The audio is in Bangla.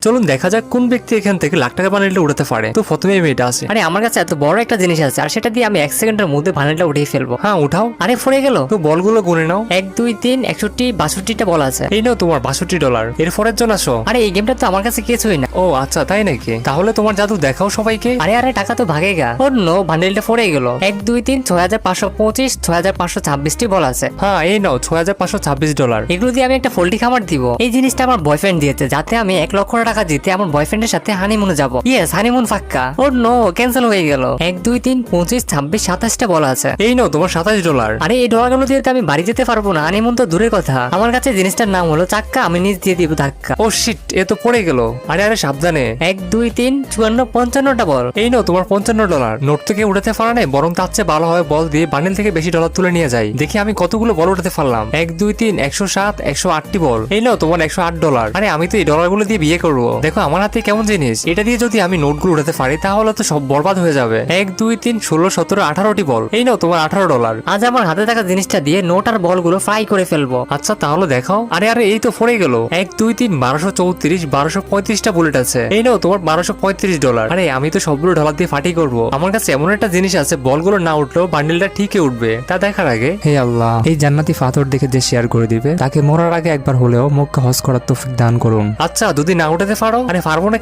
চলুন দেখা যাক কোন ব্যক্তি এখান থেকে লাখ টাকা বান্ডেলটা উঠাতে পারে। তো প্রথমে এই মেয়েটা আছে। আরে আমার কাছে এত বড় একটা জিনিস আছে আর সেটা দিয়ে আমি 1 সেকেন্ডের মধ্যে বান্ডেলটা উঠিয়ে ফেলবো। হ্যাঁ উঠাও। আরে পড়ে গেল। তো বলগুলো গুনে নাও। 1 2 3 61 62টা বল আছে। এই নাও তোমার $62। এরপরের জন আসো। আরে এই গেমটা তো আমার কাছে কিছুই না। ও আচ্ছা তাই নাকি, তাহলে তোমার জাদু দেখাও সবাইকে। আরে টাকা তো ভাগেগা। ও নো, বান্ডেলটা পড়ে গেল। 1 2 3 6525 6526টি বল আছে। হ্যাঁ এই নাও $6526। এগুলো দিয়ে আমি একটা পোল্ট্রি খামার দিব। এই জিনিসটা আমার বয়ফ্রেন্ড দিয়েছে যাতে আমি 1 লক্ষ টাকা জিতে আমার বয়ফ্রেন্ডের সাথে হানিমুনে যাব। ইয়েস, হানিমুন ফাক্কা। ও নো, ক্যান্সেল হয়ে গেল। 1 2 3 25 26 27টা বল আছে। এই নাও তোমার $27। আরে এই ডলারগুলো দিয়ে তো আমি বাড়ি যেতে পারবো না, হানিমুন তো দূরের কথা। আমার কাছে জিনিসটার নাম হলো চাক্কা, আমি নিজ দিয়ে দিব ধাক্কা। ও শিট, এ তো পড়ে গেল। আরে আরে সাবধানে। 1 2 3 54 55টা বল। এই নাও তোমার $55। নোট থেকে উঠাতে পারা নাই, বরং তার চেয়ে ভালো হয় বল দিয়ে বান্ডেল থেকে বেশি ডলার তুলে নিয়ে যাই। দেখি আমি কতগুলো বল উঠাতে পারলাম। 1 2 3 107 108টি বল। এই নাও তোমার $108। আরে আমি তো এই ডলারগুলো দিয়ে বিয়ে করবো। দেখো আমার হাতে কেমন জিনিস, এটা দিয়ে যদি আমি নোটগুলো উঠাতে পারি তাহলে তো সব বরবাদ হয়ে যাবে। 1 2 3 16 17 18টি বল। এই নাও তোমার $18। আজ আমার হাতে থাকা জিনিসটা দিয়ে নোট আর বলগুলো ফ্রাই করে ফেলবো। আচ্ছা তাহলে দেখাও। আরে আরে এই তো পড়ে গেল। 1 2 3 1234 1235টা বুলেট আছে। এই নাও তোমার $1235। আরে আমি তো সবগুলো ডলার দিয়ে ফাটি করব। আমার কাছে এমন একটা জিনিস আছে, বলগুলো না উঠলেও বান্ডেলটা ঠিকই উঠবে। তা দেখার আগে হে আল্লাহ, এই জান্নাতি ফাতর দেখে যে শেয়ার করে দিবে তাকে মরার আগে একবার হলেও মক্কা হজ করার তৌফিক দান করুন। আচ্ছা যদি না উঠাতে পারো, আরে পারবো না।